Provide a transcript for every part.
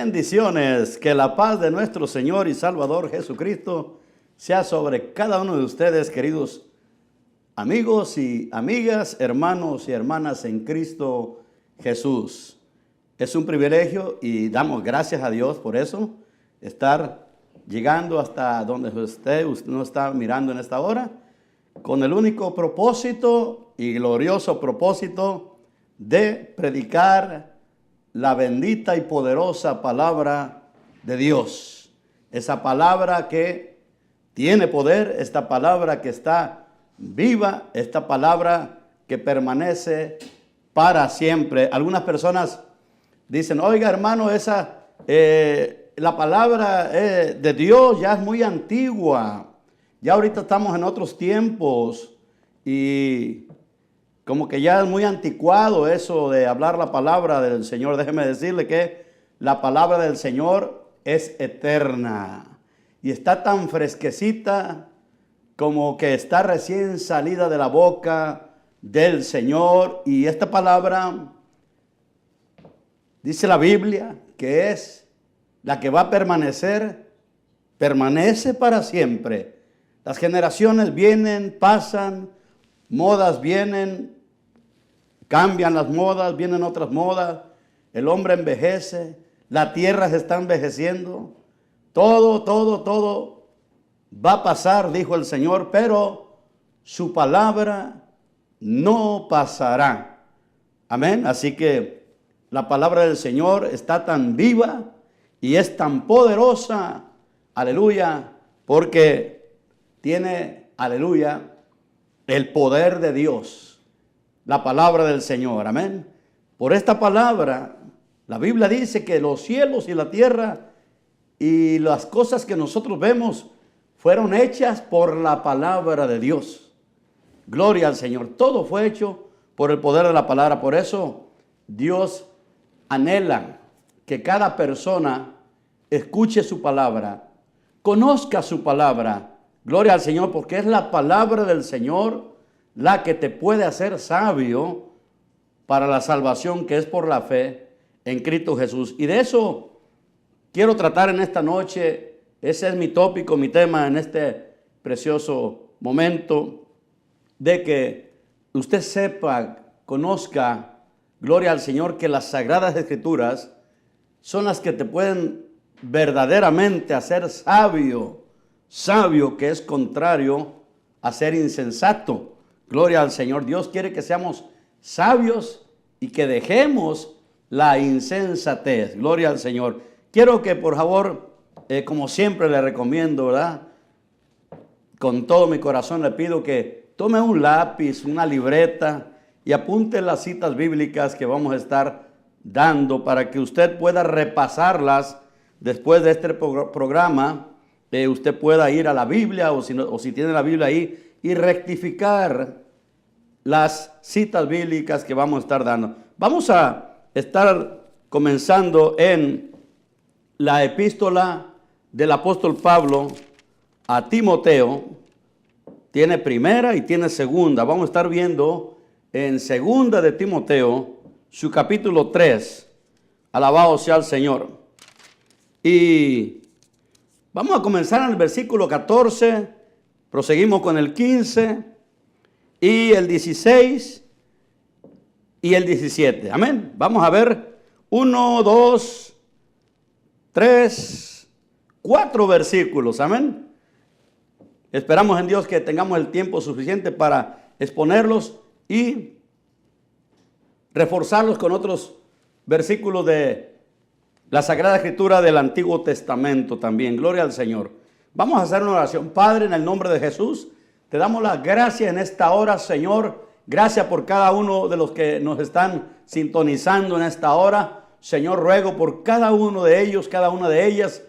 Bendiciones, que la paz de nuestro Señor y Salvador Jesucristo sea sobre cada uno de ustedes, queridos amigos y amigas, hermanos y hermanas en Cristo Jesús. Es un privilegio y damos gracias a Dios por eso, estar llegando hasta donde usted nos está mirando en esta hora, con el único propósito y glorioso propósito de predicar la bendita y poderosa palabra de Dios. Esa palabra que tiene poder, esta palabra que está viva, esta palabra que permanece para siempre. Algunas personas dicen, oiga hermano, la palabra de Dios ya es muy antigua. Ya ahorita estamos en otros tiempos y como que ya es muy anticuado eso de hablar la palabra del Señor. Déjeme decirle que la palabra del Señor es eterna y está tan fresquecita como que está recién salida de la boca del Señor. Y esta palabra, dice la Biblia, que es la que va a permanecer, permanece para siempre. Las generaciones vienen, pasan, modas vienen, cambian las modas, vienen otras modas, el hombre envejece, la tierra se está envejeciendo, todo va a pasar, dijo el Señor, pero su palabra no pasará. Amén. Así que la palabra del Señor está tan viva y es tan poderosa, aleluya, porque tiene, aleluya, el poder de Dios, la palabra del Señor, amén. Por esta palabra, la Biblia dice que los cielos y la tierra y las cosas que nosotros vemos fueron hechas por la palabra de Dios. Gloria al Señor. Todo fue hecho por el poder de la palabra. Por eso Dios anhela que cada persona escuche su palabra, conozca su palabra. Gloria al Señor, porque es la palabra del Señor la que te puede hacer sabio para la salvación que es por la fe en Cristo Jesús. Y de eso quiero tratar en esta noche. Ese es mi tópico, mi tema en este precioso momento, de que usted sepa, conozca, gloria al Señor, que las Sagradas Escrituras son las que te pueden verdaderamente hacer sabio, que es contrario a ser insensato. Gloria al Señor. Dios quiere que seamos sabios y que dejemos la insensatez. Gloria al Señor. Quiero que por favor, como siempre le recomiendo, ¿verdad? Con todo mi corazón le pido que tome un lápiz, una libreta y apunte las citas bíblicas que vamos a estar dando para que usted pueda repasarlas después de este programa. Usted pueda ir a la Biblia o si tiene la Biblia ahí y rectificar las citas bíblicas que vamos a estar dando. Vamos a estar comenzando en la epístola del apóstol Pablo a Timoteo. Tiene primera y tiene segunda. Vamos a estar viendo en segunda de Timoteo su capítulo 3. Alabado sea el Señor. Y vamos a comenzar en el versículo 14, proseguimos con el 15 y el 16 y el 17. Amén. Vamos a ver 1, 2, 3, 4 versículos. Amén. Esperamos en Dios que tengamos el tiempo suficiente para exponerlos y reforzarlos con otros versículos de la Sagrada Escritura del Antiguo Testamento también. Gloria al Señor. Vamos a hacer una oración. Padre, en el nombre de Jesús, te damos las gracias en esta hora, Señor. Gracias por cada uno de los que nos están sintonizando en esta hora. Señor, ruego por cada uno de ellos, cada una de ellas,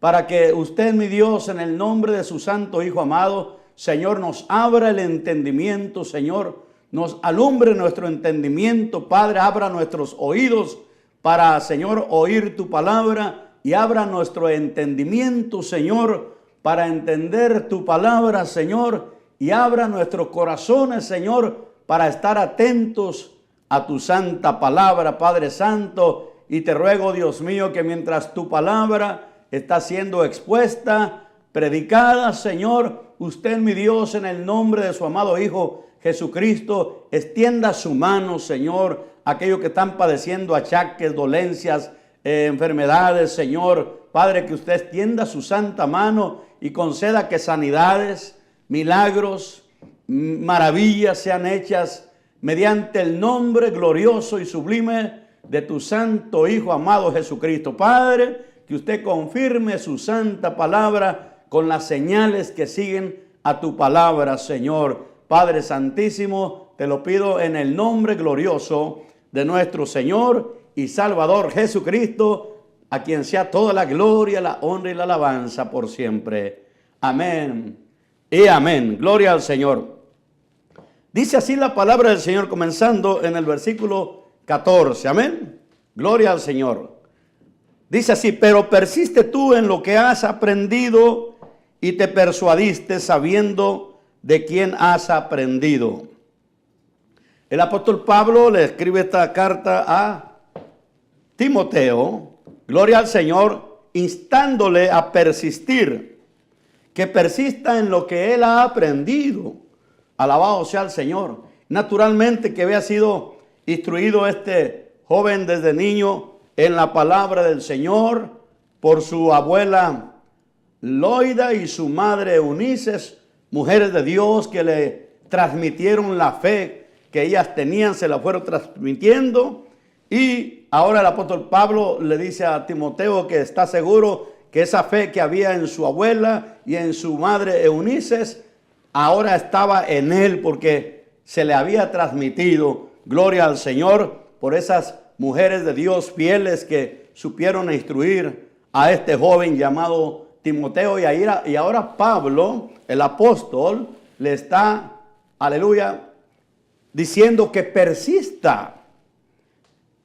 para que usted, mi Dios, en el nombre de su Santo Hijo amado, Señor, nos abra el entendimiento, Señor. Nos alumbre nuestro entendimiento, Padre, abra nuestros oídos para, Señor, oír tu palabra y abra nuestro entendimiento, Señor, para entender tu palabra, Señor, y abra nuestros corazones, Señor, para estar atentos a tu santa palabra, Padre Santo, y te ruego, Dios mío, que mientras tu palabra está siendo expuesta, predicada, Señor, usted, mi Dios, en el nombre de su amado Hijo Jesucristo, extienda su mano, Señor, a aquellos que están padeciendo achaques, dolencias, enfermedades, Señor. Padre, que usted extienda su santa mano y conceda que sanidades, milagros, maravillas sean hechas mediante el nombre glorioso y sublime de tu santo Hijo amado Jesucristo. Padre, que usted confirme su santa palabra con las señales que siguen a tu palabra, Señor. Padre Santísimo, te lo pido en el nombre glorioso de nuestro Señor y Salvador Jesucristo, a quien sea toda la gloria, la honra y la alabanza por siempre. Amén y amén. Gloria al Señor. Dice así la palabra del Señor, comenzando en el versículo 14. Amén. Gloria al Señor. Dice así: pero persiste tú en lo que has aprendido y te persuadiste sabiendo de quién has aprendido. El apóstol Pablo le escribe esta carta a Timoteo, gloria al Señor, instándole a persistir, que persista en lo que él ha aprendido. Alabado sea el Señor. Naturalmente que había sido instruido este joven desde niño en la palabra del Señor por su abuela Loida y su madre Eunices, mujeres de Dios que le transmitieron la fe que ellas tenían, se la fueron transmitiendo. Y ahora el apóstol Pablo le dice a Timoteo que está seguro que esa fe que había en su abuela y en su madre Eunices, ahora estaba en él porque se le había transmitido. Gloria al Señor por esas mujeres de Dios fieles que supieron instruir a este joven llamado Timoteo. Y ahora Pablo, el apóstol, le está, aleluya, diciendo que persista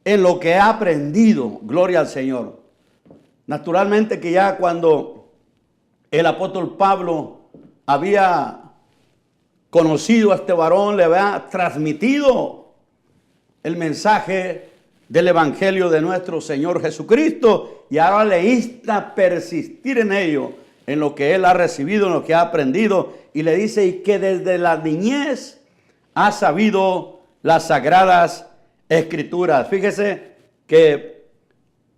en lo que ha aprendido. Gloria al Señor. Naturalmente que ya cuando el apóstol Pablo había conocido a este varón, le había transmitido el mensaje del evangelio de nuestro Señor Jesucristo, y ahora le insta a persistir en ello, en lo que él ha recibido, en lo que ha aprendido, y le dice: y que desde la niñez ha sabido las sagradas escrituras. Fíjese que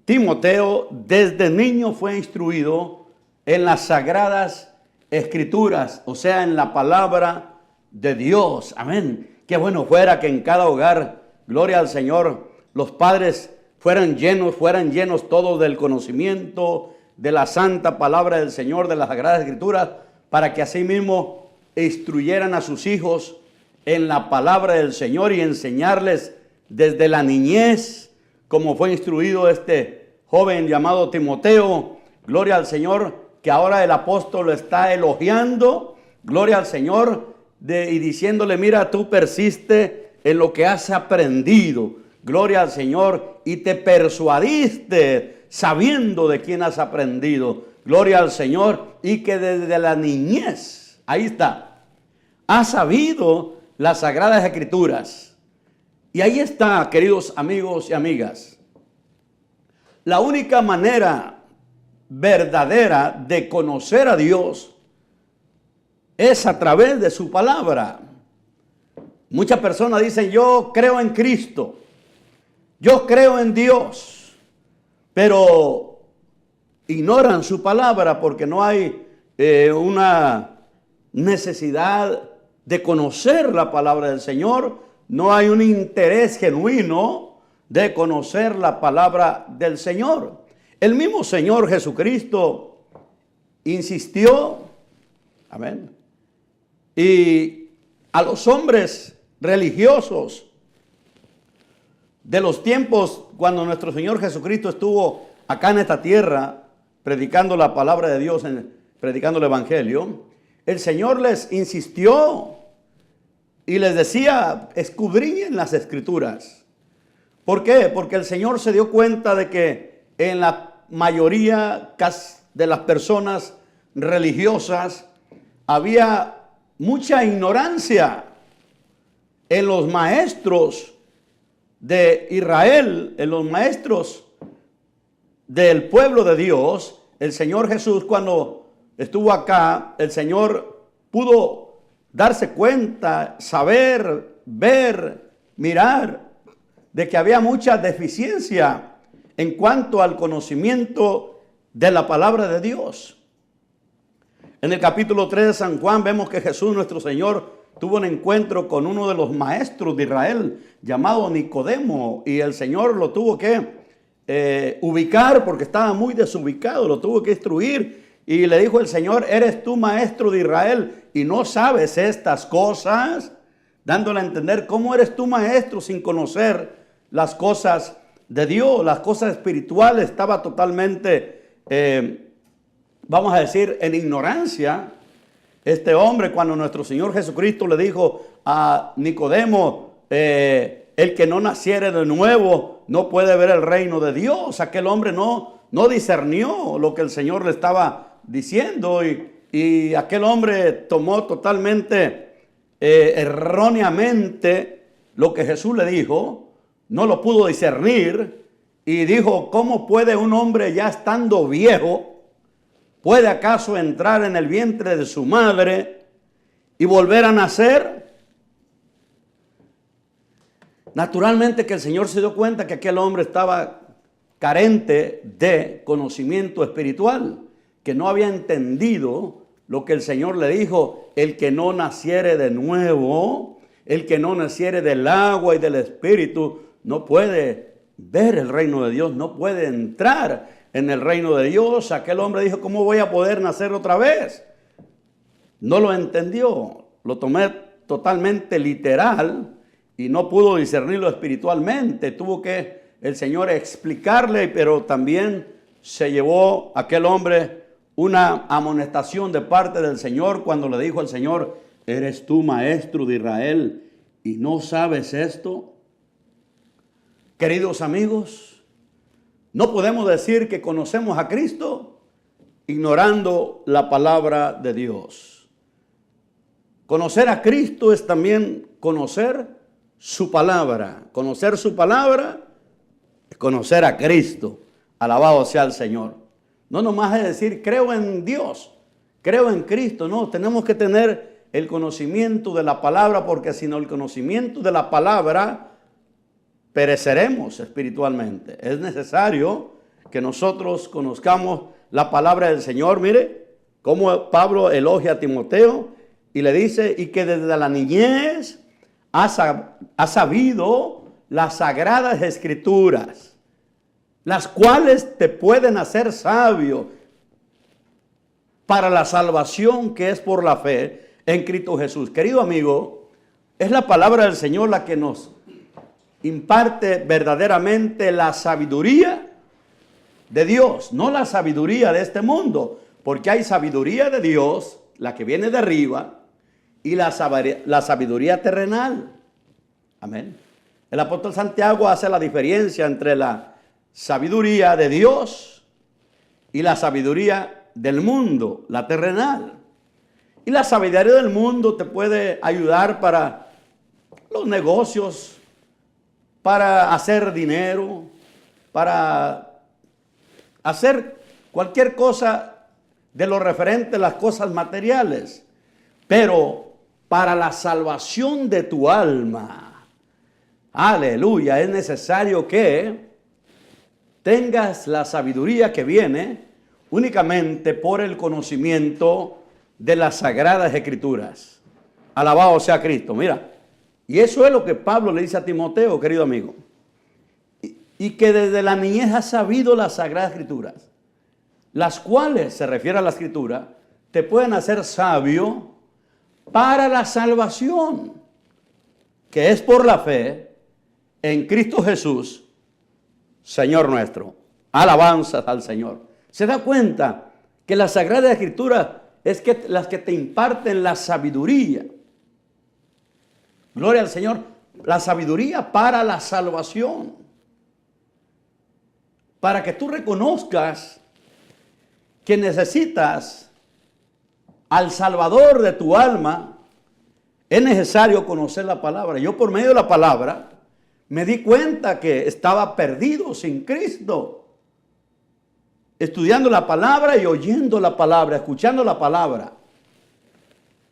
Timoteo desde niño fue instruido en las sagradas escrituras, o sea, en la palabra de Dios. Amén. Qué bueno fuera que en cada hogar, gloria al Señor, los padres fueran llenos todos del conocimiento de la santa palabra del Señor, de las sagradas escrituras, para que así mismo instruyeran a sus hijos en la palabra del Señor y enseñarles desde la niñez, como fue instruido este joven llamado Timoteo. Gloria al Señor, que ahora el apóstol lo está elogiando. Gloria al Señor, y diciéndole: mira, tú persiste en lo que has aprendido. Gloria al Señor, y te persuadiste sabiendo de quién has aprendido. Gloria al Señor, y que desde la niñez, ahí está, has sabido las sagradas escrituras. Y ahí está, queridos amigos y amigas, la única manera verdadera de conocer a Dios es a través de su palabra. Muchas personas dicen: yo creo en Cristo, yo creo en Dios, pero ignoran su palabra porque no hay una necesidad de conocer la palabra del Señor. No hay un interés genuino de conocer la palabra del Señor. El mismo Señor Jesucristo insistió, amén, y a los hombres religiosos de los tiempos cuando nuestro Señor Jesucristo estuvo acá en esta tierra predicando la palabra de Dios, predicando el evangelio, el Señor les insistió y les decía: escudriñen las escrituras. ¿Por qué? Porque el Señor se dio cuenta de que en la mayoría de las personas religiosas había mucha ignorancia en los maestros de Israel, en los maestros del pueblo de Dios, el Señor Jesús, cuando estuvo acá, el Señor pudo darse cuenta, saber, ver, mirar, de que había mucha deficiencia en cuanto al conocimiento de la palabra de Dios. En el capítulo 3 de San Juan vemos que Jesús, nuestro Señor, tuvo un encuentro con uno de los maestros de Israel llamado Nicodemo, y el Señor lo tuvo que ubicar porque estaba muy desubicado, lo tuvo que instruir, y le dijo el Señor: ¿eres tú maestro de Israel y no sabes estas cosas? Dándole a entender cómo eres tú maestro sin conocer las cosas de Dios, las cosas espirituales. Estaba totalmente, vamos a decir, en ignorancia. Este hombre, cuando nuestro Señor Jesucristo le dijo a Nicodemo, el que no naciere de nuevo no puede ver el reino de Dios. Aquel hombre no discernió lo que el Señor le estaba diciendo, y aquel hombre tomó totalmente erróneamente lo que Jesús le dijo, no lo pudo discernir y dijo: ¿cómo puede un hombre ya estando viejo, puede acaso entrar en el vientre de su madre y volver a nacer? Naturalmente que el Señor se dio cuenta que aquel hombre estaba carente de conocimiento espiritual, que no había entendido lo que el Señor le dijo: el que no naciere de nuevo, el que no naciere del agua y del Espíritu, no puede ver el reino de Dios, no puede entrar en el reino de Dios. Aquel hombre dijo: ¿cómo voy a poder nacer otra vez? No lo entendió, lo tomé totalmente literal y no pudo discernirlo espiritualmente. Tuvo que el Señor explicarle, pero también se llevó aquel hombre una amonestación de parte del Señor cuando le dijo al Señor: ¿eres tú maestro de Israel y no sabes esto? Queridos amigos, no podemos decir que conocemos a Cristo ignorando la palabra de Dios. Conocer a Cristo es también conocer su palabra. Conocer su palabra es conocer a Cristo. Alabado sea el Señor. No nomás es decir: creo en Dios, creo en Cristo. No, tenemos que tener el conocimiento de la palabra, porque sin el conocimiento de la palabra pereceremos espiritualmente. Es necesario que nosotros conozcamos la palabra del Señor. Mire cómo Pablo elogia a Timoteo y le dice: y que desde la niñez ha sabido las sagradas escrituras, las cuales te pueden hacer sabio para la salvación que es por la fe en Cristo Jesús. Querido amigo, es la palabra del Señor la que nos imparte verdaderamente la sabiduría de Dios, no la sabiduría de este mundo, porque hay sabiduría de Dios, la que viene de arriba, y la sabiduría terrenal. Amén. El apóstol Santiago hace la diferencia entre la sabiduría de Dios y la sabiduría del mundo, la terrenal. Y la sabiduría del mundo te puede ayudar para los negocios, para hacer dinero, para hacer cualquier cosa de lo referente a las cosas materiales. Pero para la salvación de tu alma, aleluya, es necesario que tengas la sabiduría que viene únicamente por el conocimiento de las sagradas escrituras. Alabado sea Cristo. Mira, y eso es lo que Pablo le dice a Timoteo, querido amigo. Y que desde la niñez has sabido las sagradas escrituras, las cuales, se refiere a la escritura, te pueden hacer sabio para la salvación, que es por la fe en Cristo Jesús, Señor nuestro. Alabanzas al Señor. ¿Se da cuenta que la Sagrada Escritura es que las que te imparten la sabiduría? Gloria al Señor. La sabiduría para la salvación. Para que tú reconozcas que necesitas al Salvador de tu alma, es necesario conocer la palabra. Yo, por medio de la palabra, me di cuenta que estaba perdido sin Cristo. estudiando la palabra y oyendo la palabra, escuchando la palabra.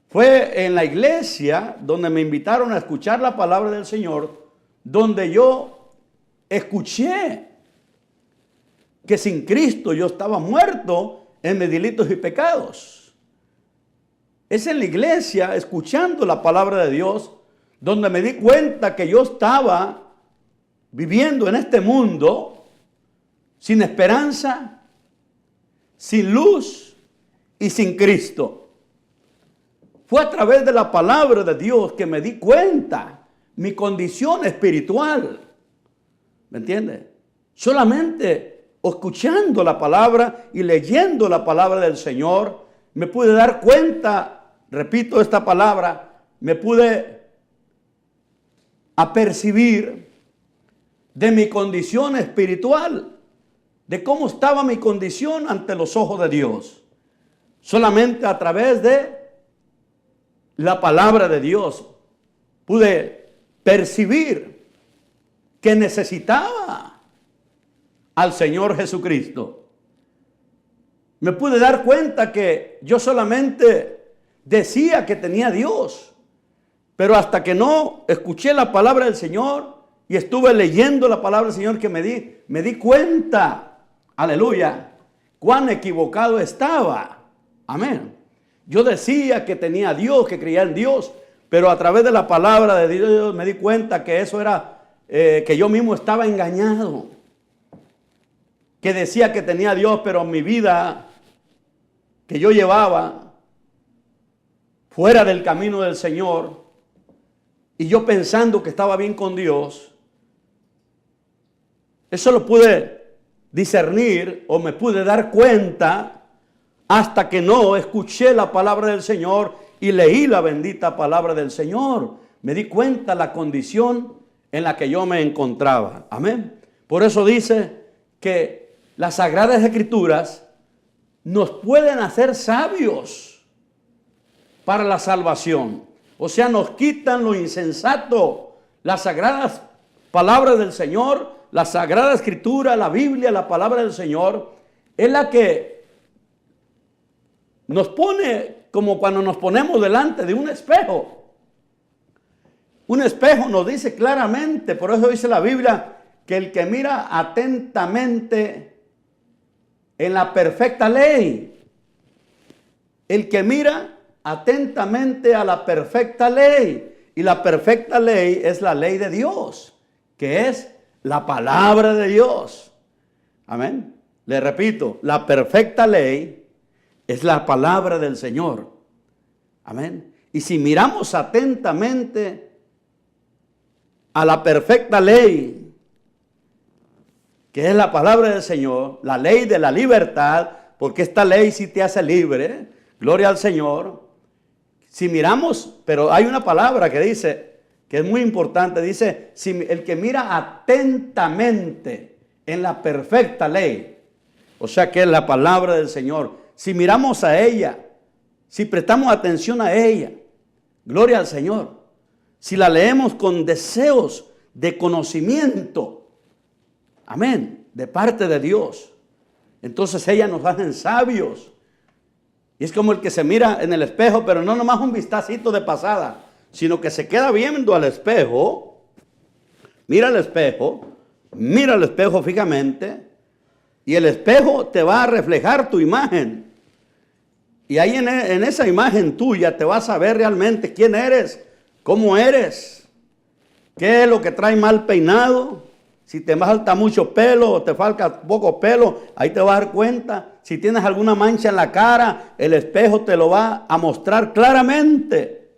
Fue en la iglesia donde me invitaron a escuchar la palabra del Señor, donde yo escuché que sin Cristo yo estaba muerto en mis delitos y pecados. Es en la iglesia, escuchando la palabra de Dios, donde me di cuenta que yo estaba viviendo en este mundo sin esperanza, sin luz y sin Cristo. Fue a través de la palabra de Dios que me di cuenta mi condición espiritual. ¿Me entiende? Solamente escuchando la palabra y leyendo la palabra del Señor, me pude dar cuenta, repito esta palabra, me pude apercibir de mi condición espiritual, de cómo estaba mi condición ante los ojos de Dios. Solamente a través de la palabra de Dios pude percibir que necesitaba al Señor Jesucristo. Me pude dar cuenta que yo solamente decía que tenía a Dios, pero hasta que no escuché la palabra del Señor y estuve leyendo la palabra del Señor que me di cuenta, aleluya, cuán equivocado estaba. Amén. Yo decía que tenía a Dios, que creía en Dios, pero a través de la palabra de Dios me di cuenta que eso era, que yo mismo estaba engañado. Que decía que tenía a Dios, pero mi vida que yo llevaba fuera del camino del Señor, y yo pensando que estaba bien con Dios, eso lo pude discernir o me pude dar cuenta hasta que no escuché la palabra del Señor y leí la bendita palabra del Señor. Me di cuenta la condición en la que yo me encontraba. Amén. Por eso dice que las Sagradas Escrituras nos pueden hacer sabios para la salvación. O sea, nos quitan lo insensato. Las sagradas palabras del Señor, la Sagrada Escritura, la Biblia, la palabra del Señor, es la que nos pone como cuando nos ponemos delante de un espejo. Un espejo nos dice claramente, por eso dice la Biblia, que el que mira atentamente en la perfecta ley, el que mira atentamente a la perfecta ley, y la perfecta ley es la ley de Dios, que es la palabra de Dios. Amén. Le repito, la perfecta ley es la palabra del Señor. Amén. Y si miramos atentamente a la perfecta ley, que es la palabra del Señor, la ley de la libertad, porque esta ley sí te hace libre, gloria al Señor. Si miramos, pero hay una palabra que dice, que es muy importante, dice, si el que mira atentamente en la perfecta ley, o sea que es la palabra del Señor, si miramos a ella, si prestamos atención a ella, gloria al Señor, si la leemos con deseos de conocimiento, amén, de parte de Dios, entonces ella nos hace sabios. Y es como el que se mira en el espejo, pero no nomás un vistacito de pasada, sino que se queda viendo al espejo, mira al espejo fijamente, y el espejo te va a reflejar tu imagen. Y ahí en esa imagen tuya te vas a ver realmente quién eres, cómo eres, qué es lo que trae mal peinado, si te falta mucho pelo o te falta poco pelo, ahí te vas a dar cuenta. Si tienes alguna mancha en la cara, el espejo te lo va a mostrar claramente.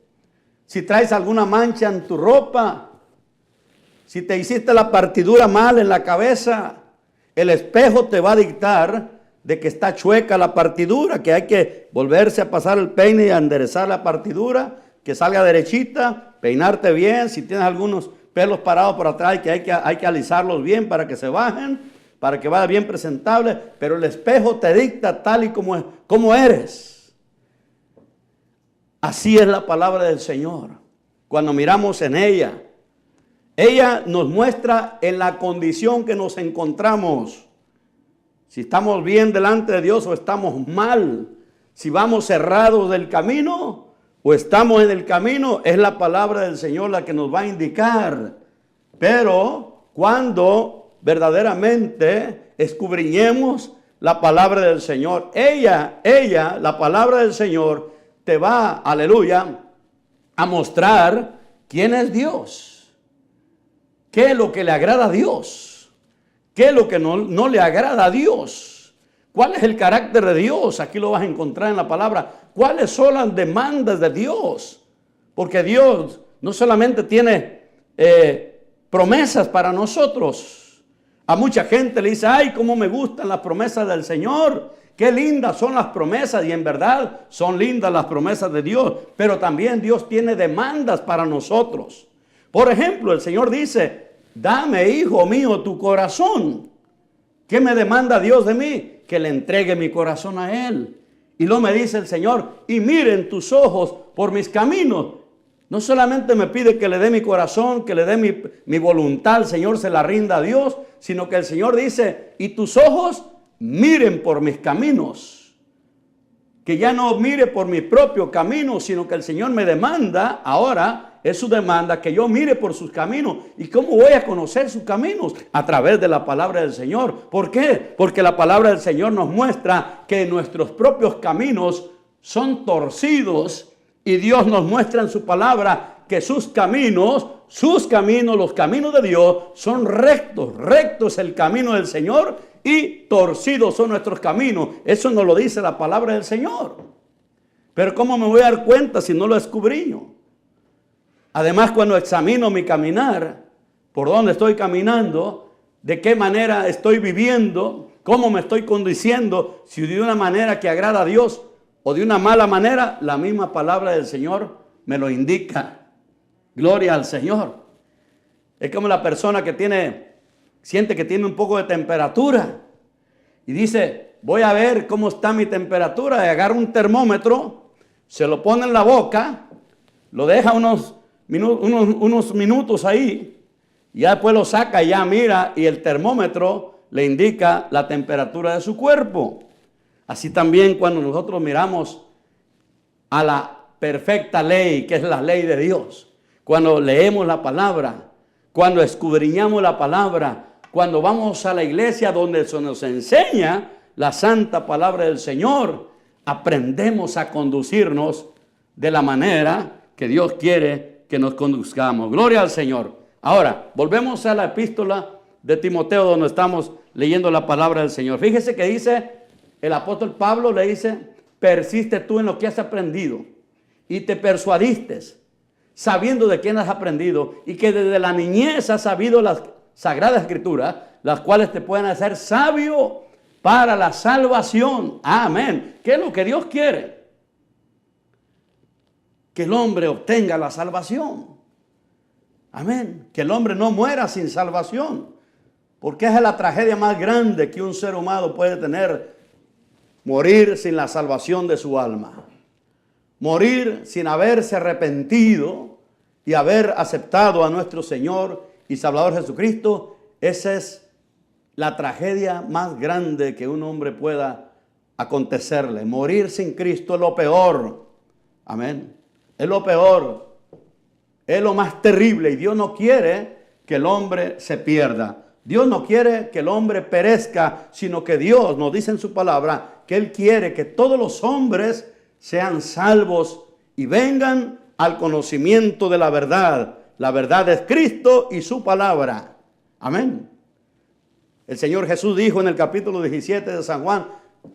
Si traes alguna mancha en tu ropa, si te hiciste la partidura mal en la cabeza, el espejo te va a dictar de que está chueca la partidura, que hay que volverse a pasar el peine y a enderezar la partidura, que salga derechita, peinarte bien. Si tienes algunos pelos parados por atrás, que hay que alisarlos bien para que se bajen, para que vaya bien presentable, pero el espejo te dicta tal y como eres. Así es la palabra del Señor. Cuando miramos en ella, ella nos muestra en la condición que nos encontramos. si estamos bien delante de Dios o estamos mal, si vamos cerrados del camino o estamos en el camino, es la palabra del Señor la que nos va a indicar. Pero cuando verdaderamente escudriñemos la palabra del Señor, ella, la palabra del Señor, te va, aleluya, a mostrar quién es Dios, qué es lo que le agrada a Dios, qué es lo que no le agrada a Dios, cuál es el carácter de Dios. Aquí lo vas a encontrar en la palabra. ¿Cuáles son las demandas de Dios? Porque Dios no solamente tiene promesas para nosotros. A mucha gente le dice, ay, cómo me gustan las promesas del Señor. Qué lindas son las promesas, y en verdad son lindas las promesas de Dios. Pero también Dios tiene demandas para nosotros. Por ejemplo, el Señor dice, dame, hijo mío, tu corazón. ¿Qué me demanda Dios de mí? Que le entregue mi corazón a Él. Y luego me dice el Señor, y miren tus ojos por mis caminos. No solamente me pide que le dé mi corazón, que le dé mi voluntad, el Señor se la rinda a Dios, sino que el Señor dice, y tus ojos miren por mis caminos. Que ya no mire por mi propio camino, sino que el Señor me demanda, ahora es su demanda, que yo mire por sus caminos. ¿Y cómo voy a conocer sus caminos? A través de la palabra del Señor. ¿Por qué? Porque la palabra del Señor nos muestra que nuestros propios caminos son torcidos, y Dios nos muestra en su palabra que sus caminos, los caminos de Dios son rectos. Recto es el camino del Señor y torcidos son nuestros caminos. Eso nos lo dice la palabra del Señor. Pero ¿cómo me voy a dar cuenta si no lo escudriño? Además, cuando examino mi caminar, por dónde estoy caminando, de qué manera estoy viviendo, cómo me estoy conduciendo, si de una manera que agrada a Dios o de una mala manera, la misma palabra del Señor me lo indica. Gloria al Señor. Es como la persona que siente que tiene un poco de temperatura y dice, voy a ver cómo está mi temperatura, y agarra un termómetro, se lo pone en la boca, lo deja unos minutos ahí, y ya después lo saca y ya mira, y el termómetro le indica la temperatura de su cuerpo. Así también cuando nosotros miramos a la perfecta ley, que es la ley de Dios, cuando leemos la palabra, cuando escudriñamos la palabra, cuando vamos a la iglesia donde se nos enseña la santa palabra del Señor, aprendemos a conducirnos de la manera que Dios quiere que nos conduzcamos. Gloria al Señor. Ahora, volvemos a la epístola de Timoteo, donde estamos leyendo la palabra del Señor. Fíjese que dice, el apóstol Pablo le dice, persiste tú en lo que has aprendido y te persuadiste, sabiendo de quién has aprendido, y que desde la niñez has sabido las sagradas escrituras, las cuales te pueden hacer sabio para la salvación. Amén. ¿Qué es lo que Dios quiere? Que el hombre obtenga la salvación. Amén. Que el hombre no muera sin salvación. Porque es la tragedia más grande que un ser humano puede tener. Morir sin la salvación de su alma. Morir sin haberse arrepentido y haber aceptado a nuestro Señor y Salvador Jesucristo. Esa es la tragedia más grande que un hombre pueda acontecerle. Morir sin Cristo es lo peor. Amén. Es lo peor. Es lo más terrible. Y Dios no quiere que el hombre se pierda. Dios no quiere que el hombre perezca, sino que Dios nos dice en su palabra que Él quiere que todos los hombres sean salvos y vengan al conocimiento de la verdad. La verdad es Cristo y su palabra. Amén. El Señor Jesús dijo en el capítulo 17 de San Juan,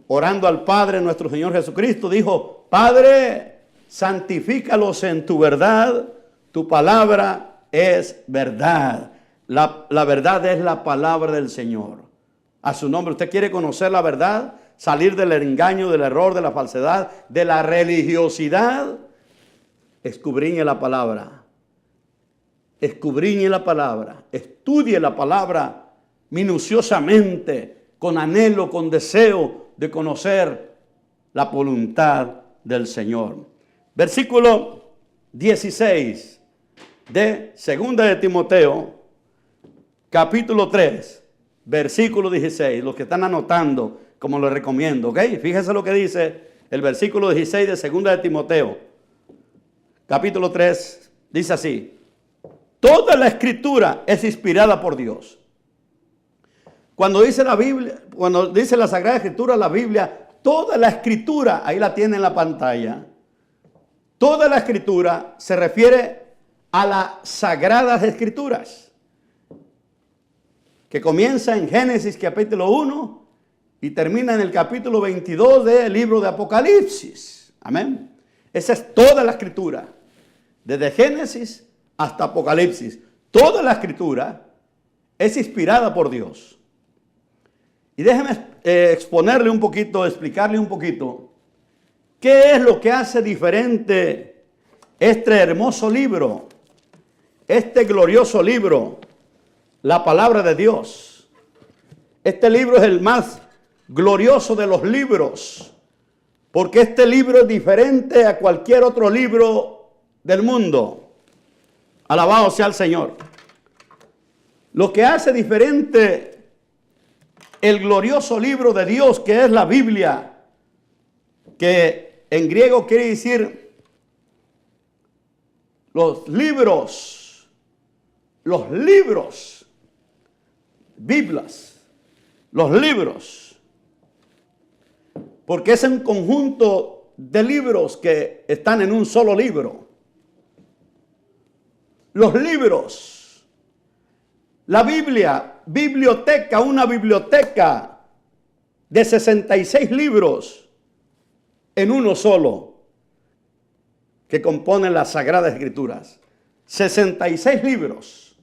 orando al Padre nuestro Señor Jesucristo, dijo, Padre, santifícalos en tu verdad, tu palabra es verdad. La verdad es la palabra del Señor. A su nombre, ¿usted quiere conocer la verdad? Salir del engaño, del error, de la falsedad, de la religiosidad. Escudriñe la palabra. Escudriñe la palabra. Estudie la palabra minuciosamente, con anhelo, con deseo de conocer la voluntad del Señor. Versículo 16 de 2 de Timoteo, capítulo 3, versículo 16. Los que están anotando, como les recomiendo, ¿ok? Fíjense lo que dice el versículo 16 de 2 de Timoteo, capítulo 3, dice así: toda la escritura es inspirada por Dios. Cuando dice la Biblia, cuando dice la Sagrada Escritura, la Biblia, toda la escritura, ahí la tiene en la pantalla, toda la escritura se refiere a las Sagradas Escrituras, que comienza en Génesis capítulo 1 y termina en el capítulo 22 del libro de Apocalipsis. Amén. Esa es toda la escritura, desde Génesis hasta Apocalipsis. Toda la escritura es inspirada por Dios. Y déjeme exponerle un poquito, explicarle un poquito qué es lo que hace diferente este hermoso libro, este glorioso libro, la palabra de Dios. Este libro es el más glorioso de los libros, porque este libro es diferente a cualquier otro libro del mundo. Alabado sea el Señor. Lo que hace diferente el glorioso libro de Dios, que es la Biblia, que en griego quiere decir los libros, Biblias, los libros, porque es un conjunto de libros que están en un solo libro. Los libros, la Biblia, biblioteca, una biblioteca de 66 libros en uno solo, que componen las Sagradas Escrituras. 66 libros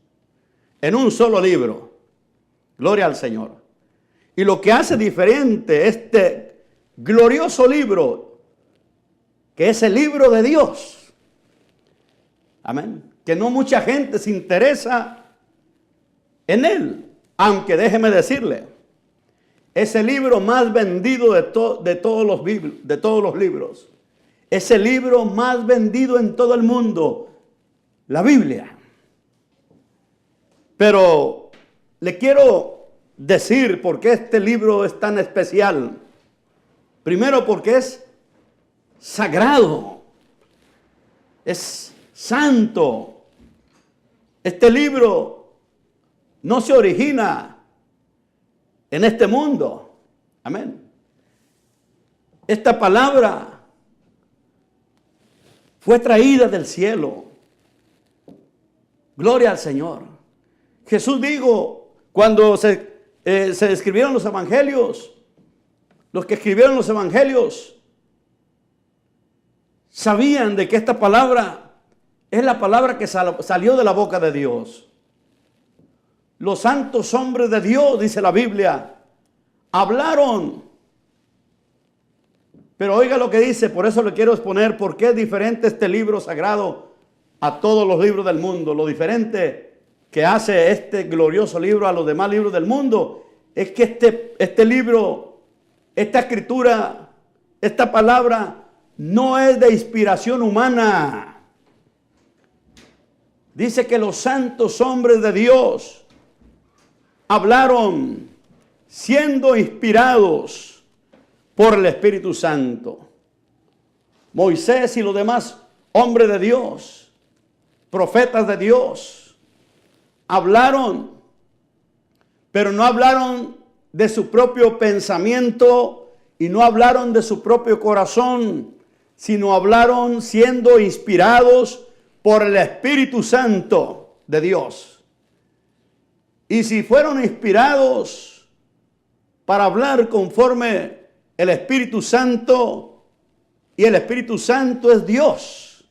en un solo libro. Gloria al Señor. Y lo que hace diferente este glorioso libro, que es el libro de Dios, amén, que no mucha gente se interesa en él, aunque déjeme decirle, es el libro más vendido de todos los libros. Es el libro más vendido en todo el mundo, la Biblia. Pero le quiero decir por qué este libro es tan especial. Primero, porque es sagrado, es santo. Este libro no se origina en este mundo. Amén. Esta palabra fue traída del cielo. Gloria al Señor. Jesús dijo, cuando se escribieron los evangelios, los que escribieron los evangelios sabían de que esta palabra es la palabra que salió de la boca de Dios. Los santos hombres de Dios, dice la Biblia, hablaron. Pero oiga lo que dice, por eso le quiero exponer por qué es diferente este libro sagrado a todos los libros del mundo. Lo diferente que hace este glorioso libro a los demás libros del mundo es que este libro, esta escritura, esta palabra no es de inspiración humana. Dice que los santos hombres de Dios hablaron siendo inspirados por el Espíritu Santo. Moisés y los demás hombres de Dios, profetas de Dios, hablaron, pero no hablaron de su propio pensamiento y no hablaron de su propio corazón, sino hablaron siendo inspirados por el Espíritu Santo de Dios. Y si fueron inspirados para hablar conforme el Espíritu Santo, y el Espíritu Santo es Dios,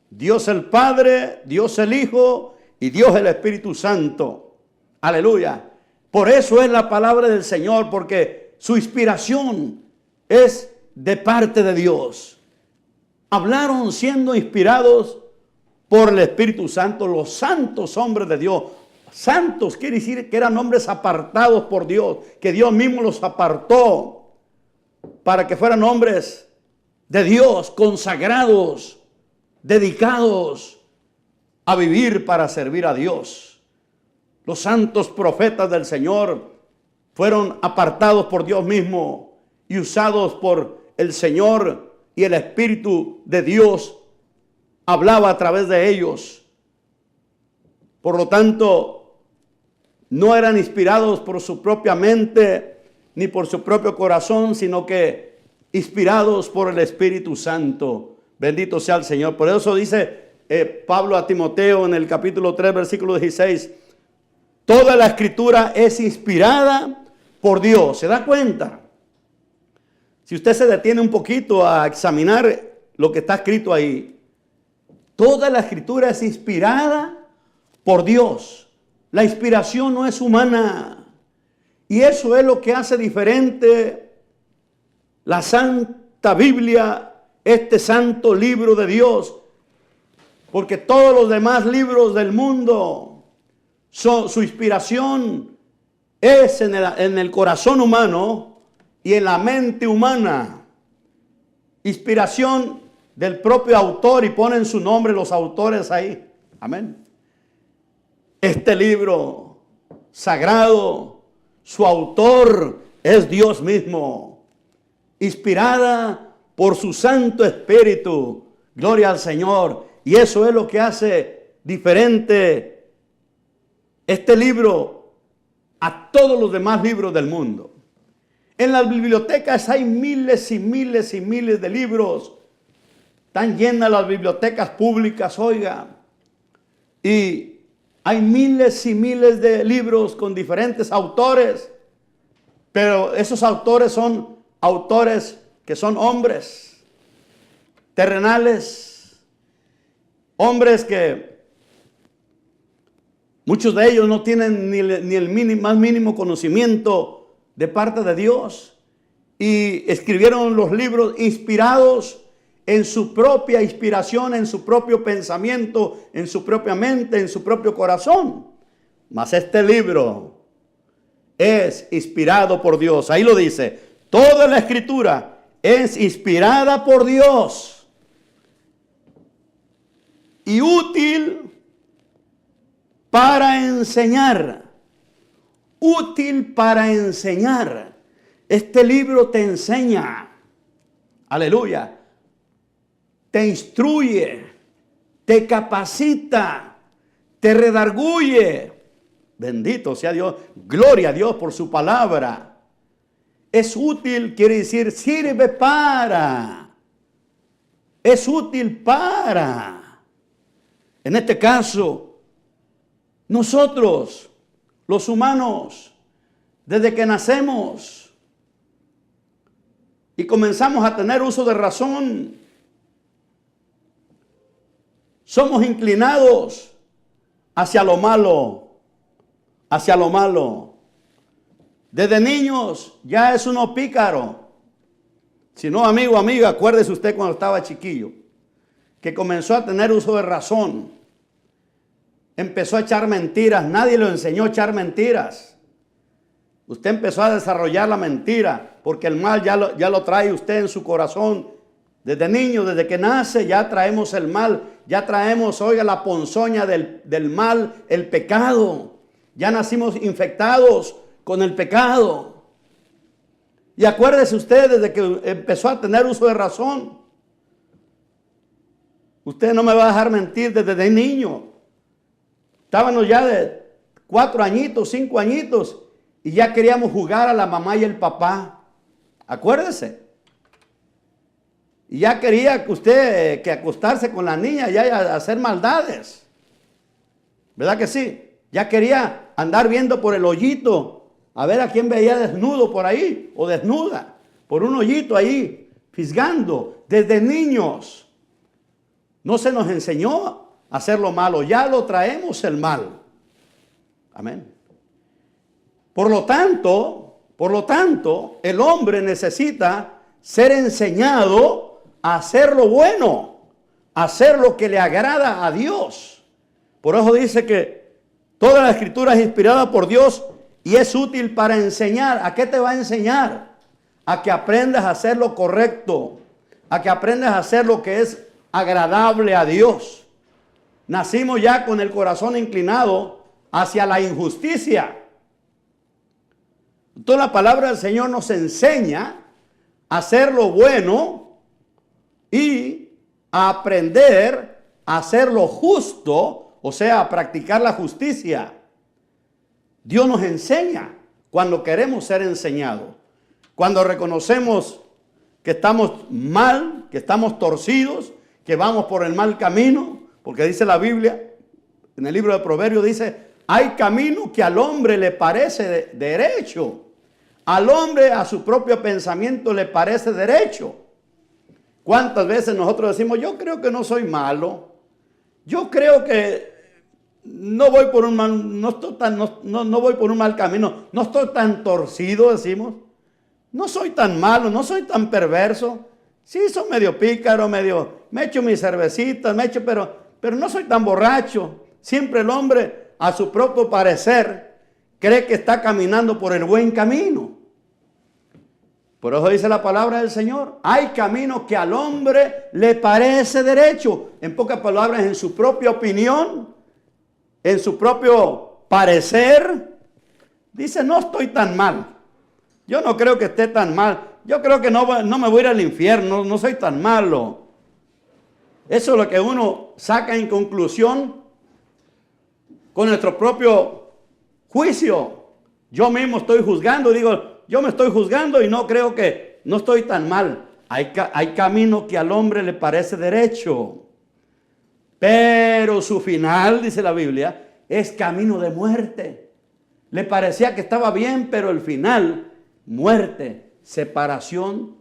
Dios el Padre, Dios el Hijo y Dios el Espíritu Santo. Aleluya. Por eso es la palabra del Señor, porque su inspiración es de parte de Dios. Hablaron siendo inspirados por el Espíritu Santo los santos hombres de Dios. Santos quiere decir que eran hombres apartados por Dios, que Dios mismo los apartó para que fueran hombres de Dios, consagrados, dedicados a vivir para servir a Dios. Los santos profetas del Señor fueron apartados por Dios mismo y usados por el Señor, y el Espíritu de Dios hablaba a través de ellos. Por lo tanto, no eran inspirados por su propia mente ni por su propio corazón, sino que inspirados por el Espíritu Santo. Bendito sea el Señor. Por eso dice Pablo a Timoteo en el capítulo 3, versículo 16, toda la Escritura es inspirada por Dios. ¿Se da cuenta? Si usted se detiene un poquito a examinar lo que está escrito ahí, toda la Escritura es inspirada por Dios. La inspiración no es humana. Y eso es lo que hace diferente la Santa Biblia, este santo libro de Dios. Porque todos los demás libros del mundo, su inspiración es en el corazón humano y en la mente humana. Inspiración del propio autor, y ponen su nombre los autores ahí. Amén. Este libro sagrado, su autor es Dios mismo, inspirada por su Santo Espíritu. Gloria al Señor. Y eso es lo que hace diferente este libro a todos los demás libros del mundo. En las bibliotecas hay miles y miles y miles de libros. Están llenas las bibliotecas públicas, oiga. Y hay miles y miles de libros con diferentes autores. Pero esos autores son autores que son hombres terrenales. Hombres que muchos de ellos no tienen ni el más mínimo conocimiento de parte de Dios, y escribieron los libros inspirados en su propia inspiración, en su propio pensamiento, en su propia mente, en su propio corazón. Mas este libro es inspirado por Dios. Ahí lo dice, toda la Escritura es inspirada por Dios y útil para enseñar. Útil para enseñar. Este libro te enseña. Aleluya. Te instruye. Te capacita. Te redarguye. Bendito sea Dios. Gloria a Dios por su palabra. Es útil, quiere decir, sirve para. Es útil para. En este caso, nosotros, los humanos, desde que nacemos y comenzamos a tener uso de razón, somos inclinados hacia lo malo, hacia lo malo. Desde niños ya es uno pícaro. Si no, amigo, amiga, acuérdese usted cuando estaba chiquillo, que comenzó a tener uso de razón. Empezó a echar mentiras. Nadie le enseñó a echar mentiras. Usted empezó a desarrollar la mentira, porque el mal ya lo trae usted en su corazón. Desde niño, desde que nace, ya traemos el mal. Ya traemos, oiga, la ponzoña del mal, el pecado. Ya nacimos infectados con el pecado. Y acuérdese usted, desde que empezó a tener uso de razón. Usted no me va a dejar mentir, desde niño. Estábamos ya de 4 añitos, 5 añitos, y ya queríamos jugar a la mamá y el papá. Acuérdese. Y ya quería que usted acostarse con la niña y hacer maldades. ¿Verdad que sí? Ya quería andar viendo por el hoyito, a ver a quién veía desnudo por ahí, o desnuda, por un hoyito ahí, fisgando. Desde niños no se nos enseñó hacer lo malo, ya lo traemos el mal. Amén. Por lo tanto, el hombre necesita ser enseñado a hacer lo bueno, a hacer lo que le agrada a Dios. Por eso dice que toda la Escritura es inspirada por Dios y es útil para enseñar. ¿A qué te va a enseñar? A que aprendas a hacer lo correcto, a que aprendas a hacer lo que es agradable a Dios. Nacimos ya con el corazón inclinado hacia la injusticia. Entonces la palabra del Señor nos enseña a hacer lo bueno y a aprender a hacer lo justo, o sea, a practicar la justicia. Dios nos enseña cuando queremos ser enseñados. Cuando reconocemos que estamos mal, que estamos torcidos, que vamos por el mal camino, porque dice la Biblia, en el libro de Proverbios dice, hay camino que al hombre le parece derecho. Al hombre a su propio pensamiento le parece derecho. ¿Cuántas veces nosotros decimos, yo creo que no soy malo? Yo creo que no voy por un mal, no voy por un mal camino, no estoy tan torcido, decimos. No soy tan malo, no soy tan perverso. Sí, soy medio pícaro, me echo mis cervecitas, pero no soy tan borracho. Siempre el hombre, a su propio parecer, cree que está caminando por el buen camino. Por eso dice la palabra del Señor. Hay camino que al hombre le parece derecho. En pocas palabras, en su propia opinión, en su propio parecer, dice, no estoy tan mal. Yo no creo que esté tan mal. Yo creo que no me voy a ir al infierno, no soy tan malo. Eso es lo que uno saca en conclusión con nuestro propio juicio. Yo mismo estoy juzgando, digo, yo me estoy juzgando y no creo que no estoy tan mal. Hay camino que al hombre le parece derecho, pero su final, dice la Biblia, es camino de muerte. Le parecía que estaba bien, pero el final, muerte, separación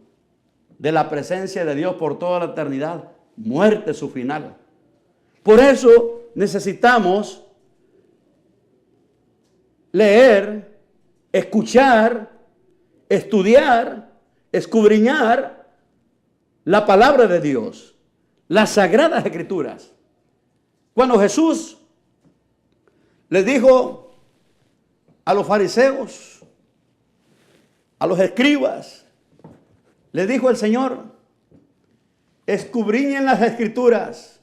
de la presencia de Dios por toda la eternidad. Muerte su final. Por eso necesitamos leer, escuchar, estudiar, escudriñar la palabra de Dios, las sagradas escrituras. Cuando Jesús les dijo a los fariseos, a los escribas, les dijo el Señor, escudriñen las escrituras.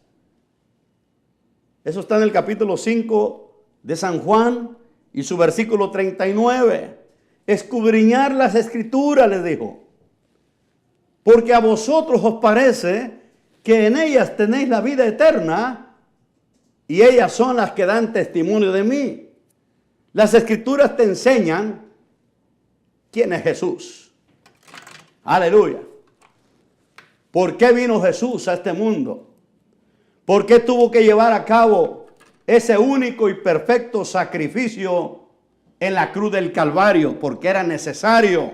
Eso está en el capítulo 5 de San Juan y su versículo 39. Escudriñar las escrituras, les dijo, porque a vosotros os parece que en ellas tenéis la vida eterna y ellas son las que dan testimonio de mí. Las escrituras te enseñan quién es Jesús. Aleluya. ¿Por qué vino Jesús a este mundo? ¿Por qué tuvo que llevar a cabo ese único y perfecto sacrificio en la cruz del Calvario? Porque era necesario.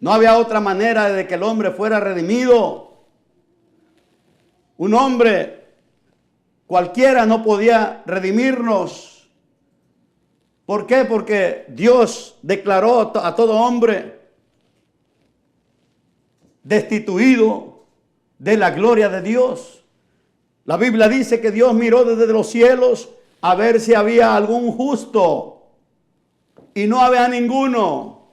No había otra manera de que el hombre fuera redimido. Un hombre cualquiera no podía redimirnos. ¿Por qué? Porque Dios declaró a todo hombre destituido de la gloria de Dios. La Biblia dice que Dios miró desde los cielos a ver si había algún justo y no había ninguno.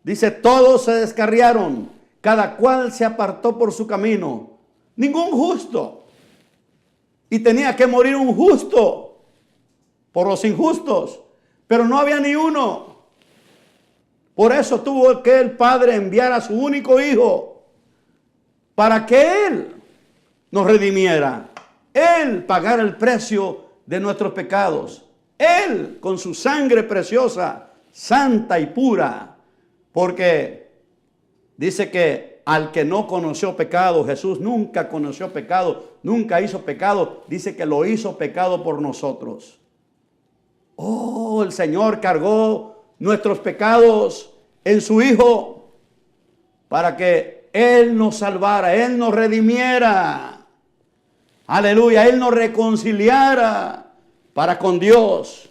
Dice, todos se descarriaron, cada cual se apartó por su camino. Ningún justo. Y tenía que morir un justo por los injustos, pero no había ni uno. Por eso tuvo que el Padre enviar a su único Hijo para que Él nos redimiera. Él pagara el precio de nuestros pecados. Él con su sangre preciosa, santa y pura. Porque dice que al que no conoció pecado, Jesús nunca conoció pecado, nunca hizo pecado. Dice que lo hizo pecado por nosotros. Oh, el Señor cargó nuestros pecados en su Hijo para que Él nos salvara, Él nos redimiera. Aleluya, Él nos reconciliara para con Dios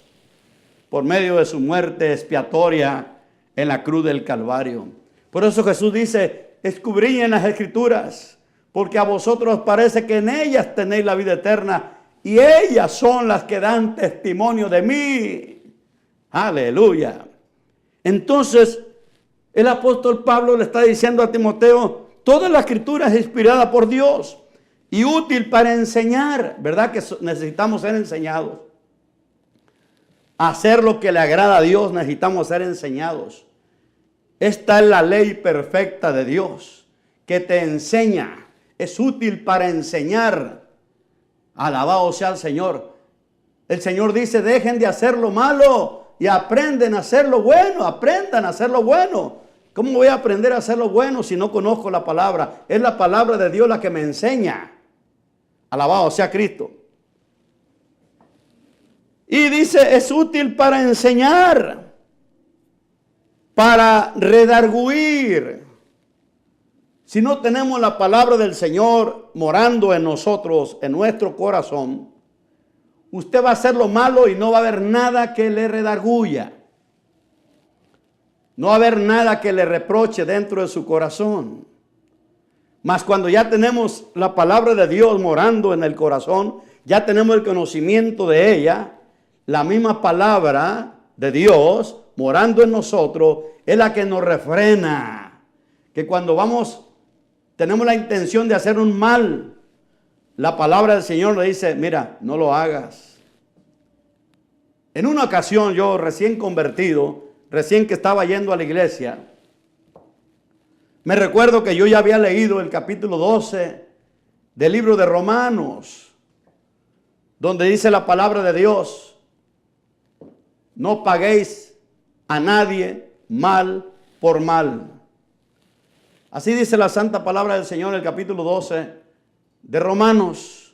por medio de su muerte expiatoria en la cruz del Calvario. Por eso Jesús dice, escudriñen las escrituras, porque a vosotros os parece que en ellas tenéis la vida eterna y ellas son las que dan testimonio de mí. Aleluya. Entonces, el apóstol Pablo le está diciendo a Timoteo, toda la escritura es inspirada por Dios y útil para enseñar, ¿verdad? Que necesitamos ser enseñados. Hacer lo que le agrada a Dios, necesitamos ser enseñados. Esta es la ley perfecta de Dios, que te enseña, es útil para enseñar. Alabado sea el Señor. El Señor dice, dejen de hacer lo malo y aprenden a hacer lo bueno, aprendan a hacer lo bueno. ¿Cómo voy a aprender a hacer lo bueno si no conozco la palabra? Es la palabra de Dios la que me enseña. Alabado sea Cristo. Y dice, es útil para enseñar, para redarguir. Si no tenemos la palabra del Señor morando en nosotros, en nuestro corazón, usted va a hacer lo malo y no va a haber nada que le redarguya. No va a haber nada que le reproche dentro de su corazón. Mas cuando ya tenemos la palabra de Dios morando en el corazón, ya tenemos el conocimiento de ella, la misma palabra de Dios morando en nosotros es la que nos refrena. Que cuando tenemos la intención de hacer un mal, la palabra del Señor le dice, mira, no lo hagas. En una ocasión yo recién convertido, recién que estaba yendo a la iglesia, me recuerdo que yo ya había leído el capítulo 12 del libro de Romanos, donde dice la palabra de Dios, no paguéis a nadie mal por mal. Así dice la santa palabra del Señor en el capítulo 12 de Romanos.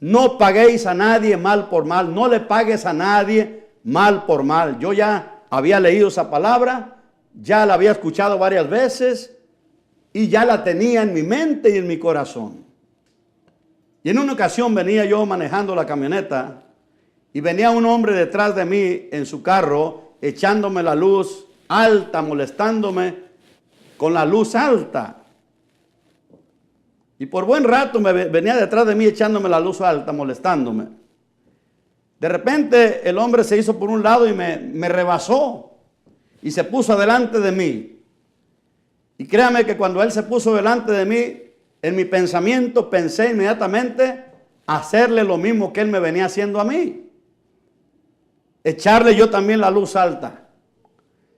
No paguéis a nadie mal por mal, no le pagues a nadie mal por mal. Yo ya había leído esa palabra, ya la había escuchado varias veces y ya la tenía en mi mente y en mi corazón. Y en una ocasión venía yo manejando la camioneta y venía un hombre detrás de mí en su carro echándome la luz alta, molestándome con la luz alta. Y por buen rato venía detrás de mí echándome la luz alta, molestándome. De repente el hombre se hizo por un lado y me rebasó y se puso delante de mí. Y créame que cuando él se puso delante de mí, en mi pensamiento pensé inmediatamente hacerle lo mismo que él me venía haciendo a mí. Echarle yo también la luz alta.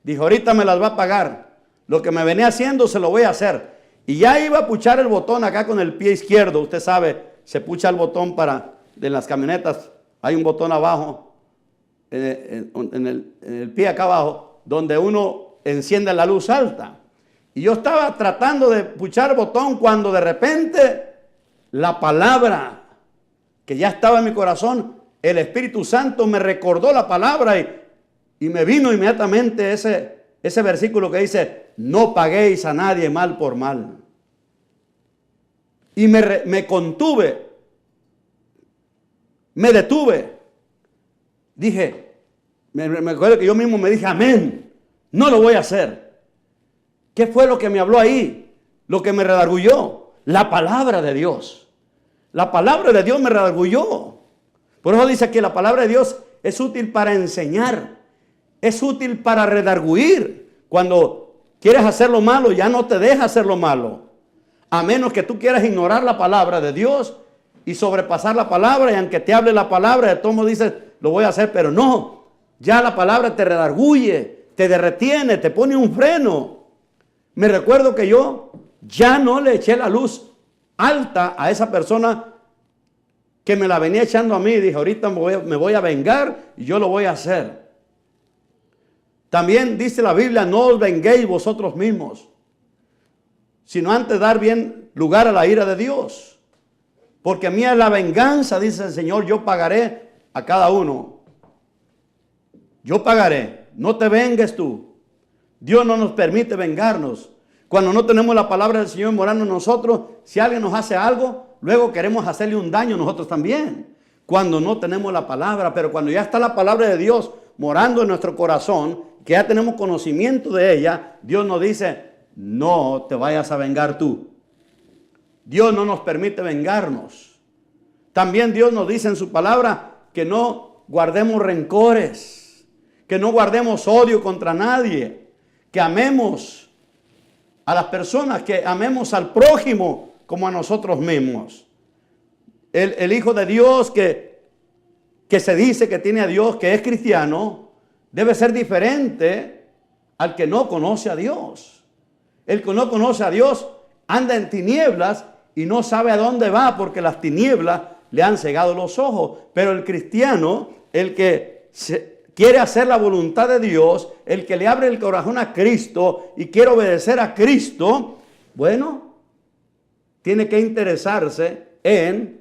Dijo, ahorita me las va a pagar. Lo que me venía haciendo se lo voy a hacer. Y ya iba a puchar el botón acá con el pie izquierdo. Usted sabe, se pucha el botón de las camionetas. Hay un botón abajo, en el pie acá abajo, donde uno enciende la luz alta. Y yo estaba tratando de puchar el botón cuando de repente la palabra que ya estaba en mi corazón, el Espíritu Santo me recordó la palabra y me vino inmediatamente ese versículo que dice, no paguéis a nadie mal por mal. Y me contuve, me detuve. Dije, me acuerdo que yo mismo me dije, amén, no lo voy a hacer. ¿Qué fue lo que me habló ahí? Lo que me redargulló, la palabra de Dios. La palabra de Dios me redargulló. Por eso dice que la palabra de Dios es útil para enseñar, es útil para redarguir. Cuando quieres hacer lo malo, ya no te deja hacer lo malo. A menos que tú quieras ignorar la palabra de Dios y sobrepasar la palabra, y aunque te hable la palabra, de todo modo dices, lo voy a hacer, pero no. Ya la palabra te redarguye, te retiene, te pone un freno. Me recuerdo que yo ya no le eché la luz alta a esa persona que me la venía echando a mí. Dije, ahorita me voy a vengar y yo lo voy a hacer. También dice la Biblia, no os venguéis vosotros mismos, sino antes dar bien lugar a la ira de Dios. Porque mía es la venganza, dice el Señor, yo pagaré a cada uno. Yo pagaré, no te vengues tú. Dios no nos permite vengarnos. Cuando no tenemos la palabra del Señor morando en nosotros, si alguien nos hace algo, luego queremos hacerle un daño nosotros también. Cuando no tenemos la palabra, pero cuando ya está la palabra de Dios morando en nuestro corazón, que ya tenemos conocimiento de ella, Dios nos dice, no te vayas a vengar tú. Dios no nos permite vengarnos. También Dios nos dice en su palabra que no guardemos rencores, que no guardemos odio contra nadie, que amemos a las personas, que amemos al prójimo como a nosotros mismos. El Hijo de Dios que se dice que tiene a Dios, que es cristiano, debe ser diferente al que no conoce a Dios. El que no conoce a Dios anda en tinieblas y no sabe a dónde va porque las tinieblas le han cegado los ojos. Pero el cristiano, el que quiere hacer la voluntad de Dios, el que le abre el corazón a Cristo y quiere obedecer a Cristo, bueno, tiene que interesarse en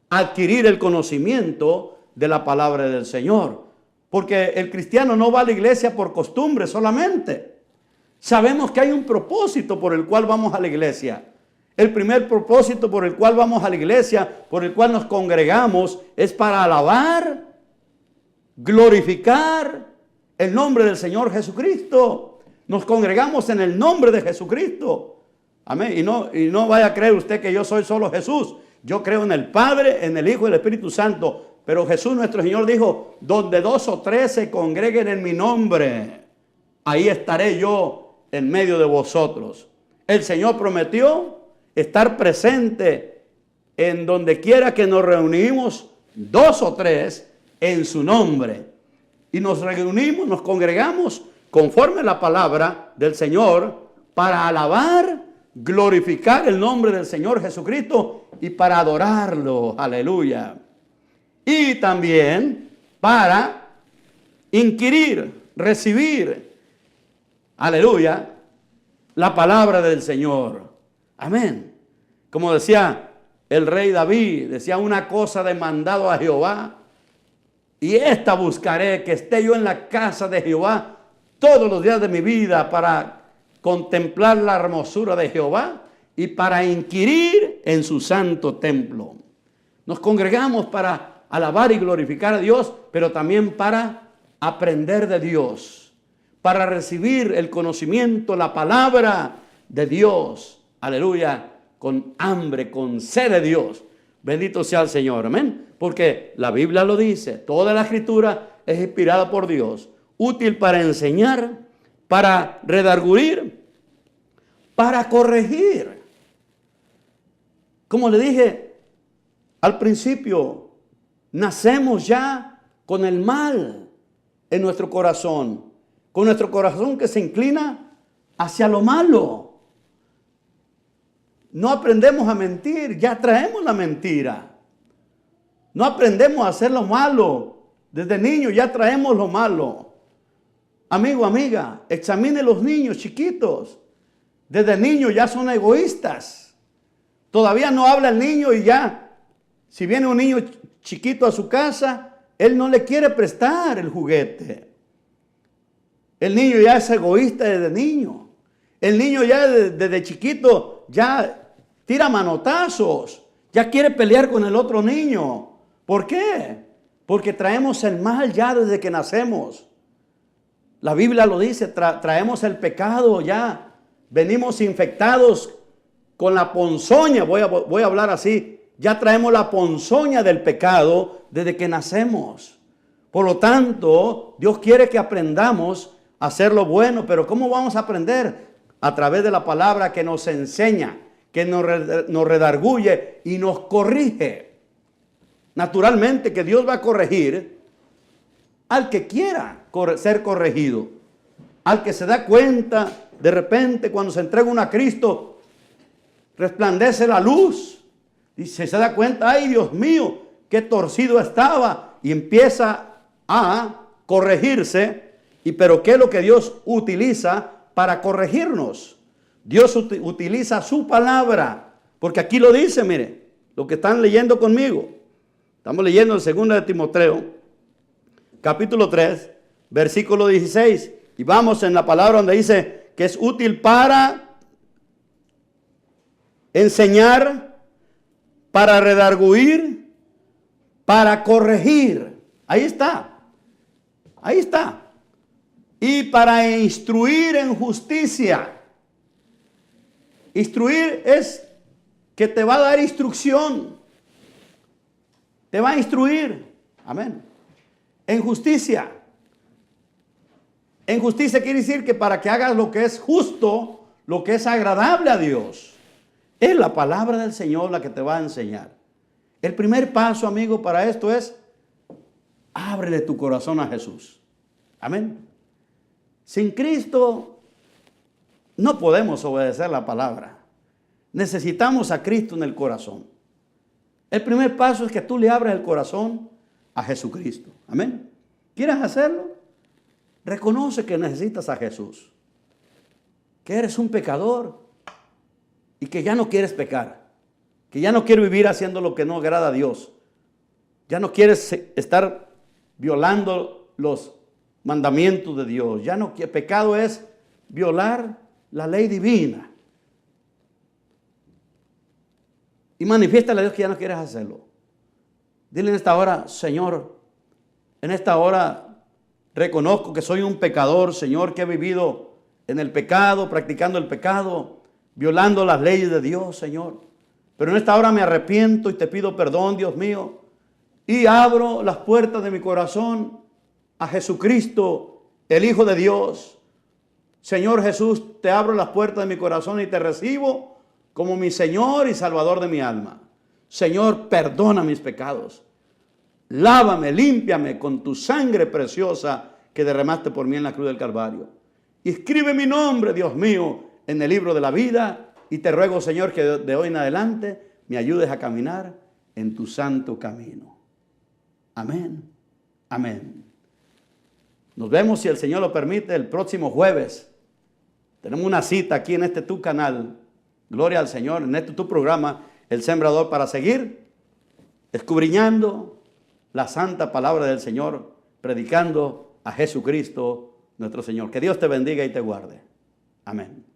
adquirir el conocimiento de la palabra del Señor. Porque el cristiano no va a la iglesia por costumbre solamente. Sabemos que hay un propósito por el cual vamos a la iglesia. El primer propósito por el cual vamos a la iglesia, por el cual nos congregamos, es para alabar, glorificar el nombre del Señor Jesucristo. Nos congregamos en el nombre de Jesucristo. Amén. Y no vaya a creer usted que yo soy solo Jesús. Yo creo en el Padre, en el Hijo y el Espíritu Santo. Pero Jesús nuestro Señor dijo, donde 2 o 3 se congreguen en mi nombre, ahí estaré yo en medio de vosotros. El Señor prometió estar presente en donde quiera que nos reunimos 2 o 3 en su nombre. Y nos reunimos, nos congregamos conforme a la palabra del Señor para alabar, glorificar el nombre del Señor Jesucristo y para adorarlo. Aleluya. Y también para inquirir, recibir, aleluya, la palabra del Señor. Amén. Como decía el rey David, decía, una cosa demandado a Jehová, y esta buscaré, que esté yo en la casa de Jehová todos los días de mi vida para contemplar la hermosura de Jehová y para inquirir en su santo templo. Nos congregamos para alabar y glorificar a Dios, pero también para aprender de Dios, para recibir el conocimiento, la palabra de Dios. Aleluya, con hambre, con sed de Dios. Bendito sea el Señor, amén. Porque la Biblia lo dice, toda la Escritura es inspirada por Dios, útil para enseñar, para redarguir, para corregir. Como le dije al principio, nacemos ya con el mal en nuestro corazón, con nuestro corazón que se inclina hacia lo malo. No aprendemos a mentir, ya traemos la mentira. No aprendemos a hacer lo malo. Desde niños ya traemos lo malo. Amigo, amiga, examine los niños chiquitos. Desde niños ya son egoístas. Todavía no habla el niño y ya, si viene un niño chiquito a su casa, él no le quiere prestar el juguete. El niño ya es egoísta desde niño. El niño ya desde chiquito ya tira manotazos. Ya quiere pelear con el otro niño. ¿Por qué? Porque traemos el mal ya desde que nacemos. La Biblia lo dice, traemos el pecado ya. Venimos infectados con la ponzoña, voy a hablar así. Ya traemos la ponzoña del pecado desde que nacemos. Por lo tanto, Dios quiere que aprendamos a hacer lo bueno. Pero ¿cómo vamos a aprender? A través de la palabra que nos enseña, que nos redarguye y nos corrige. Naturalmente que Dios va a corregir al que quiera ser corregido. Al que se da cuenta, de repente cuando se entrega uno a Cristo, resplandece la luz. Y se da cuenta, ay Dios mío, qué torcido estaba. Y empieza a corregirse. Pero ¿qué es lo que Dios utiliza para corregirnos? Dios utiliza su palabra. Porque aquí lo dice, mire, lo que están leyendo conmigo. Estamos leyendo en 2 de Timoteo, capítulo 3, versículo 16. Y vamos en la palabra donde dice que es útil para enseñar, para redarguir, para corregir. Ahí está. Ahí está. Y para instruir en justicia. Instruir es que te va a dar instrucción. Te va a instruir. Amén. En justicia. En justicia quiere decir que para que hagas lo que es justo, lo que es agradable a Dios. Es la palabra del Señor la que te va a enseñar. El primer paso, amigo, para esto es ábrele tu corazón a Jesús. Amén. Sin Cristo no podemos obedecer la palabra. Necesitamos a Cristo en el corazón. El primer paso es que tú le abras el corazón a Jesucristo. Amén. ¿Quieres hacerlo? Reconoce que necesitas a Jesús. Que eres un pecador y que ya no quieres pecar. Que ya no quieres vivir haciendo lo que no agrada a Dios. Ya no quieres estar violando los mandamientos de Dios. Ya no, pecado es violar la ley divina. Y manifiéstale a Dios que ya no quieres hacerlo. Dile en esta hora, Señor, en esta hora reconozco que soy un pecador, Señor, que he vivido en el pecado, practicando el pecado, violando las leyes de Dios, Señor. Pero en esta hora me arrepiento y te pido perdón, Dios mío, y abro las puertas de mi corazón a Jesucristo, el Hijo de Dios. Señor Jesús, te abro las puertas de mi corazón y te recibo como mi Señor y Salvador de mi alma. Señor, perdona mis pecados. Lávame, límpiame con tu sangre preciosa que derramaste por mí en la cruz del Calvario. Y escribe mi nombre, Dios mío, en el libro de la vida. Y te ruego, Señor, que de hoy en adelante me ayudes a caminar en tu santo camino. Amén. Amén. Nos vemos, si el Señor lo permite, el próximo jueves. Tenemos una cita aquí en este tu canal. Gloria al Señor, en este tu programa, El Sembrador, para seguir escudriñando la santa palabra del Señor, predicando a Jesucristo nuestro Señor. Que Dios te bendiga y te guarde. Amén.